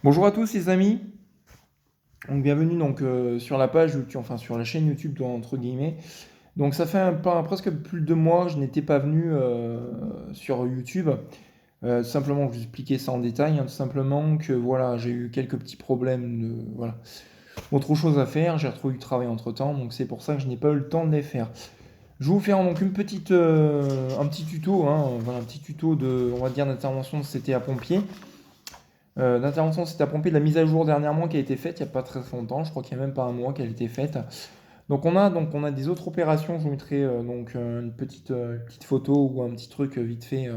Bonjour à tous les amis, donc bienvenue sur la page YouTube, enfin sur la chaîne YouTube entre guillemets. Donc ça fait presque plus de 2 mois que je n'étais pas venu sur YouTube. Tout simplement, je vais vous expliquer ça en détail, hein, tout simplement que voilà, j'ai eu quelques petits problèmes voilà, autre chose à faire, j'ai retrouvé du travail entre-temps, donc c'est pour ça que je n'ai pas eu le temps de les faire. Je vais vous faire donc un petit tuto, hein, voilà, un petit tuto on va dire d'intervention de CTA pompier. L'intervention s'est pomper de la mise à jour dernièrement qui a été faite il n'y a pas très longtemps, je crois qu'il n'y a même pas un mois qu'elle a été faite. Donc on a des autres opérations, je vous mettrai une petite photo ou un petit truc vite fait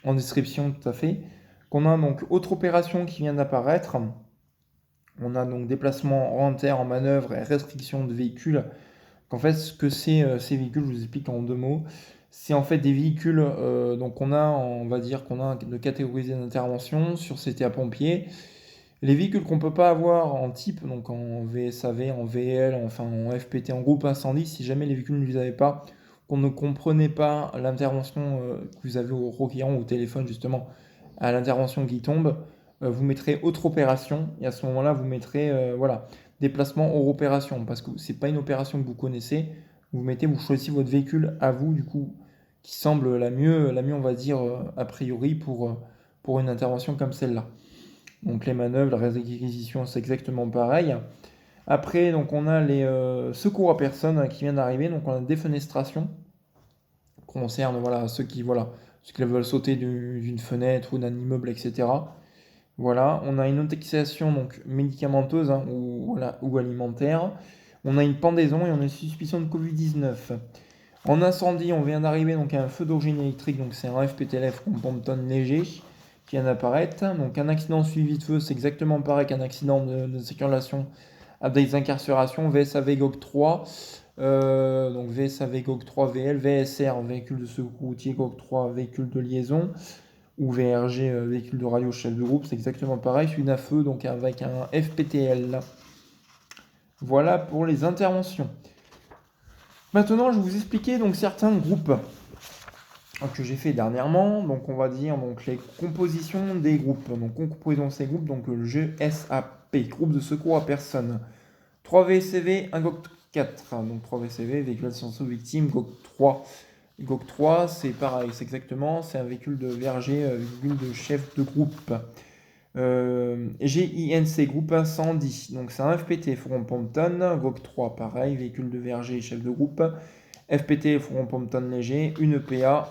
en description tout à fait. Qu'on a donc autre opération qui vient d'apparaître. On a donc déplacement en terre, en manœuvre et restriction de véhicules. En fait, ce que c'est ces véhicules, je vous explique en 2 mots. C'est en fait des véhicules, donc on va dire qu'on a de catégorisés d'intervention sur CTA pompiers. Les véhicules qu'on ne peut pas avoir en type, donc en VSAV, en VL, enfin en FPT, en groupe incendie, si jamais les véhicules ne les avaient pas, qu'on ne comprenait pas l'intervention que vous avez au requérant ou au téléphone justement, à l'intervention qui tombe, vous mettrez autre opération, et à ce moment-là, vous mettrez voilà, déplacement hors opération, parce que c'est pas une opération que vous connaissez, vous choisissez votre véhicule à vous, du coup, qui semble la mieux on va dire, a priori pour une intervention comme celle-là. Donc les manœuvres, la réquisition, c'est exactement pareil. Après, donc on a les secours à personne qui viennent d'arriver. Donc on a défenestration, concerne voilà, ceux qui veulent sauter d'une fenêtre ou d'un immeuble, etc. Voilà, on a une intoxication donc médicamenteuse, hein, ou alimentaire. On a une pendaison et on a une suspicion de Covid-19. En incendie, on vient d'arriver donc à un feu d'origine électrique, donc c'est un FPTLF Compton léger qui vient d'apparaître. Donc un accident suivi de feu, c'est exactement pareil qu'un accident de circulation avec des incarcérations. VSAV GOG 3, donc VSAV GOG 3 VL, VSR véhicule de secours routier, GOG 3 véhicule de liaison, ou VRG véhicule de radio chef de groupe, c'est exactement pareil. Suivi d'un feu donc avec un FPTL. Voilà pour les interventions. Maintenant, je vais vous expliquer donc certains groupes que j'ai fait dernièrement. Donc, on va dire donc les compositions des groupes. Donc, composons ces groupes. Donc, le GSAP, groupe de secours à personne. 3 VCV, 1 GOG 4. Donc, 3 VCV, véhicule d'assistance aux victimes, GOG 3. GOG 3, c'est pareil, c'est un véhicule de verger, véhicule de chef de groupe. GINC, groupe incendie. Donc, c'est un FPT, fourgon Pompton. GOG 3, pareil, véhicule de verger, chef de groupe. FPT, fourgon Pompton léger. Une EPA.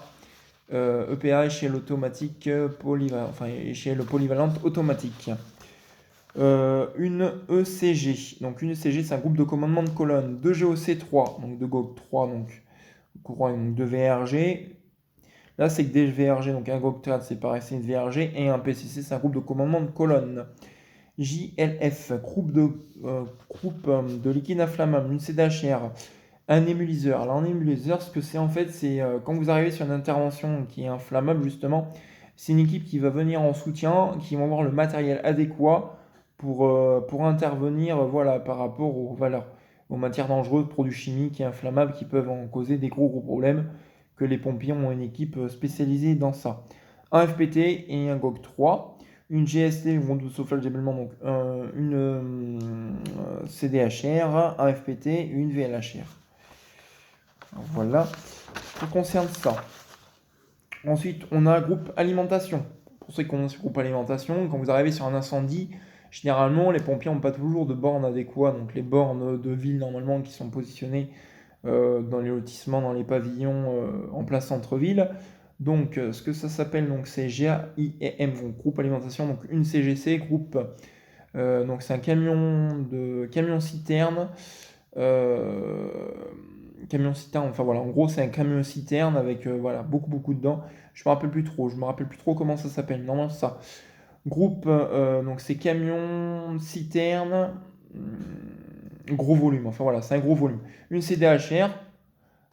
EPA, échelle automatique échelle polyvalente automatique. Une ECG. Donc une ECG, c'est un groupe de commandement de colonne. 2 GOC 3, donc de GOG 3, donc courant, donc 2 VRG. Là, c'est que des VRG, donc un GOG 4, c'est pareil, c'est une VRG. Et un PCC, c'est un groupe de commandement de colonne. JLF, groupe de liquide inflammable, une CDHR, un nébuliseur. Alors, un nébuliseur, ce que c'est en fait, c'est quand vous arrivez sur une intervention qui est inflammable, justement, c'est une équipe qui va venir en soutien, qui va avoir le matériel adéquat pour intervenir voilà, par rapport aux matières dangereuses, produits chimiques et inflammables qui peuvent en causer des gros problèmes, que les pompiers ont une équipe spécialisée dans ça. Un FPT et un GOG 3, une GST, groupe de sauvetage d'événements, donc une CDHR, un FPT et une VLHR. Voilà, ça concerne ça. Ensuite, on a un groupe alimentation. Pour ceux qui connaissent le groupe alimentation, quand vous arrivez sur un incendie, généralement, les pompiers n'ont pas toujours de bornes adéquates. Donc, les bornes de ville, normalement, qui sont positionnées dans les lotissements, dans les pavillons en place centre-ville. Donc, ce que ça s'appelle, donc, c'est GAIM, donc groupe alimentation, donc une CGC, groupe. Donc, c'est un camion citerne. Camion citerne, enfin voilà, en gros, c'est un camion citerne avec voilà, beaucoup dedans. Je me rappelle plus trop comment ça s'appelle. Normalement, c'est ça. Groupe, donc c'est camion citerne, gros volume. Enfin voilà, c'est un gros volume. Une CDHR,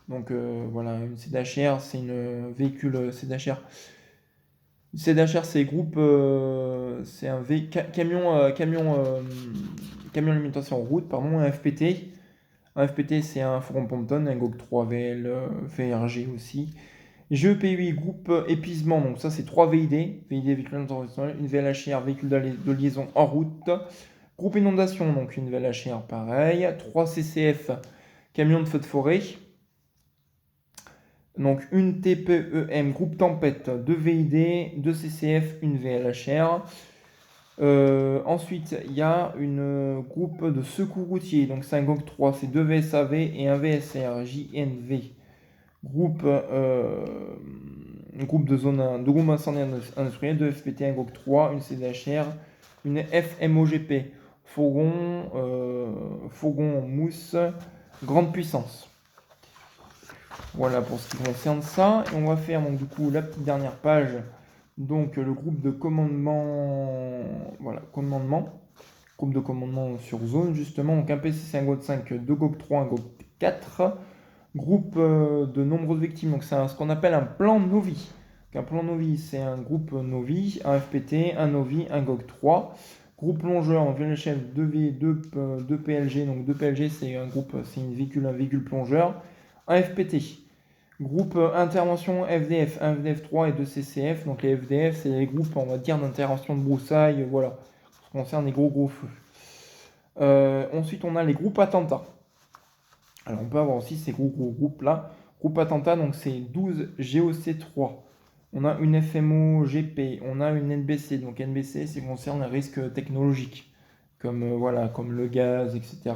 donc voilà, une CDHR, c'est une véhicule CDHR. Une CDHR, c'est groupe, c'est un camion alimentation en route, pardon, un FPT. Un FPT, c'est un fourgon Pompton, un GOG 3 VL, VRG aussi. GEP8, groupe épuisement, donc ça c'est 3 VID, VID véhicule international, une VLHR, véhicule de liaison en route. Groupe inondation, donc une VLHR pareil. 3 CCF, camion de feu de forêt. Donc une TPEM, groupe tempête, 2 VID, 2 CCF, une VLHR. Ensuite, il y a une groupe de secours routier, donc c'est un GOG 3, c'est 2 VSAV et un VSR, JNV. Groupe de zone 1, de groupe incendie industriel, 2 FPT, un GOG 3, une CDHR, une FMOGP, fourgon en mousse, grande puissance. Voilà pour ce qui concerne ça. Et on va faire donc du coup la petite dernière page. Donc le groupe de commandement, voilà, groupe de commandement sur zone justement. Donc un PCC, un GOG 5, 2 GOG 3, un GOG 4. Groupe de nombreuses victimes, donc c'est ce qu'on appelle un plan Novi. Donc, un plan Novi, c'est un groupe Novi, un FPT, un Novi, un GOG 3. Groupe plongeur, on vient le chef 2 PLG, donc 2 PLG c'est un groupe, c'est un véhicule plongeur. Un FPT. Groupe intervention FDF, 1 FDF3 et 2 CCF. Donc les FDF, c'est les groupes, on va dire, d'intervention de broussailles, voilà. Ce qui concerne les gros feux. Ensuite, on a les groupes attentats. Alors, on peut avoir aussi ces gros groupes-là. Groupe attentat, donc c'est 12 GOC3. On a une FMO GP, on a une NBC. Donc NBC, c'est concerne les risques technologiques, comme, voilà, comme le gaz, etc.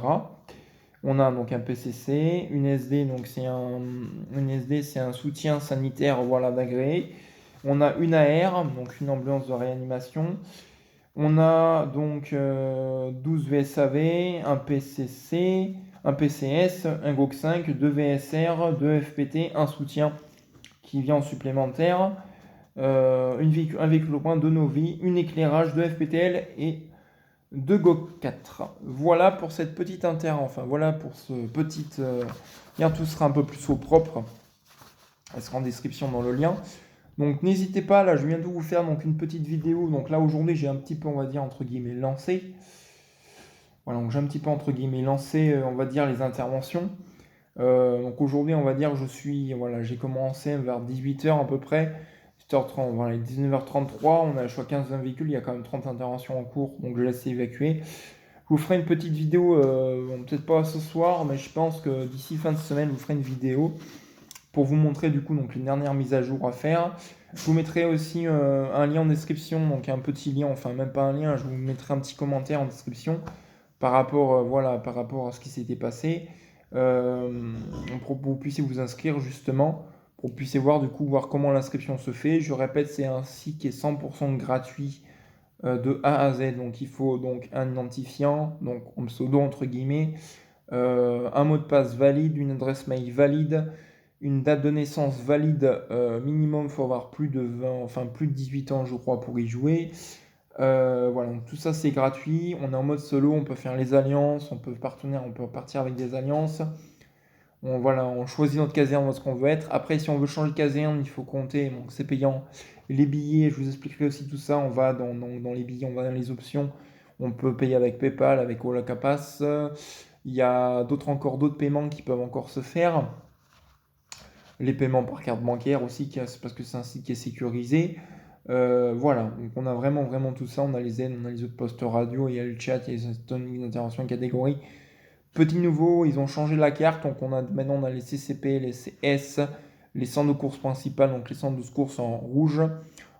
On a donc un PCC, une SD, donc une SD, c'est un soutien sanitaire, voilà, d'agréé. On a une AR, donc une ambulance de réanimation. On a donc 12 VSAV, un PCC, un PCS, un GOG 5, 2 VSR, 2 FPT, un soutien qui vient en supplémentaire, un véhicule au point, 2 Novi, une éclairage, 2 FPTL et 2 GOG 4. Voilà pour cette petite enfin voilà pour ce petit... Bien, tout sera un peu plus au propre. Elle sera en description dans le lien. Donc n'hésitez pas, là je viens de vous faire donc une petite vidéo. Donc là aujourd'hui j'ai un petit peu, on va dire, entre guillemets, lancé. Voilà, donc j'ai un petit peu, entre guillemets, lancé, on va dire, les interventions. Donc aujourd'hui, on va dire, voilà, j'ai commencé vers 18h à peu près. 18h30, voilà, 19h33, on a le choix 15-20 véhicules, il y a quand même 30 interventions en cours, donc je laisse évacuer. Je vous ferai une petite vidéo, bon, peut-être pas ce soir, mais je pense que d'ici fin de semaine, je vous ferai une vidéo pour vous montrer du coup donc les dernières mises à jour à faire. Je vous mettrai aussi un lien en description, donc un petit lien, enfin même pas un lien, je vous mettrai un petit commentaire en description par rapport, voilà, par rapport à ce qui s'était passé, pour que vous puissiez vous inscrire justement, pour que vous puissiez voir du coup voir comment l'inscription se fait. Je répète, c'est un site qui est 100% gratuit de A à Z, donc il faut donc un identifiant, donc en pseudo entre guillemets, un mot de passe valide, une adresse mail valide, une date de naissance valide, minimum, il faut avoir plus de 18 ans je crois pour y jouer. Voilà, donc tout ça c'est gratuit, on est en mode solo, on peut faire les alliances, on peut partir avec des alliances. Voilà, on choisit notre caserne, ce qu'on veut être. Après, si on veut changer de caserne, il faut compter, donc c'est payant. Les billets, je vous expliquerai aussi tout ça, on va dans les billets, on va dans les options. On peut payer avec PayPal, avec Olacapass. Il y a encore d'autres paiements qui peuvent encore se faire. Les paiements par carte bancaire aussi, c'est parce que c'est un site qui est sécurisé. Voilà, donc on a vraiment tout ça. On a les aides, on a les autres postes radio, il y a le chat, il y a les interventions catégorie. Petit nouveau, ils ont changé la carte, donc maintenant on a les CCP, les CS, les centres de course principales, donc les centres de course en rouge.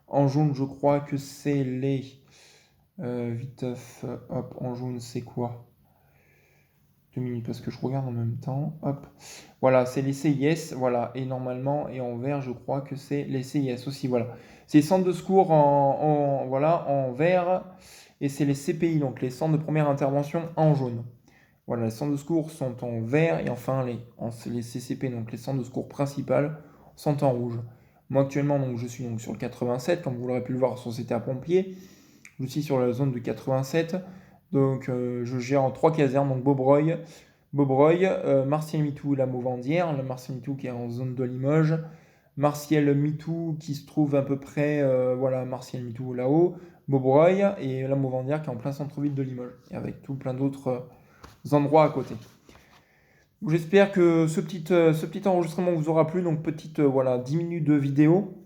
En jaune, je crois que c'est les... viteuf, hop, en jaune, c'est quoi? 2 minutes parce que je regarde en même temps. Hop. Voilà, c'est les CIS. Voilà. Et normalement, et en vert, je crois que c'est les CIS aussi. Voilà. C'est les centres de secours voilà, en vert. Et c'est les CPI, donc les centres de première intervention en jaune. Voilà, les centres de secours sont en vert. Et enfin, les CCP, donc les centres de secours principales, sont en rouge. Moi, actuellement, donc, je suis donc sur le 87, comme vous l'aurez pu le voir sur CTA Pompier. Je suis sur la zone de 87. Donc je gère en 3 casernes, donc Beaubreuil, Martial Mitou, la Mauvandière, le Martial Mitou qui est en zone de Limoges, Martial Mitou qui se trouve à peu près, voilà, Martial Mitou là-haut, Beaubreuil et la Mauvandière qui est en plein centre-ville de Limoges, et avec tout plein d'autres endroits à côté. J'espère que ce petit enregistrement vous aura plu. Donc, petite, voilà, 10 minutes de vidéo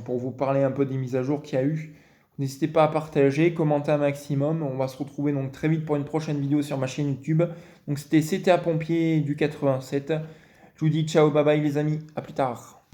pour vous parler un peu des mises à jour qu'il y a eu. N'hésitez pas à partager, commenter un maximum. On va se retrouver donc très vite pour une prochaine vidéo sur ma chaîne YouTube. Donc, c'était CTA Pompier du 87. Je vous dis ciao, bye bye les amis, à plus tard.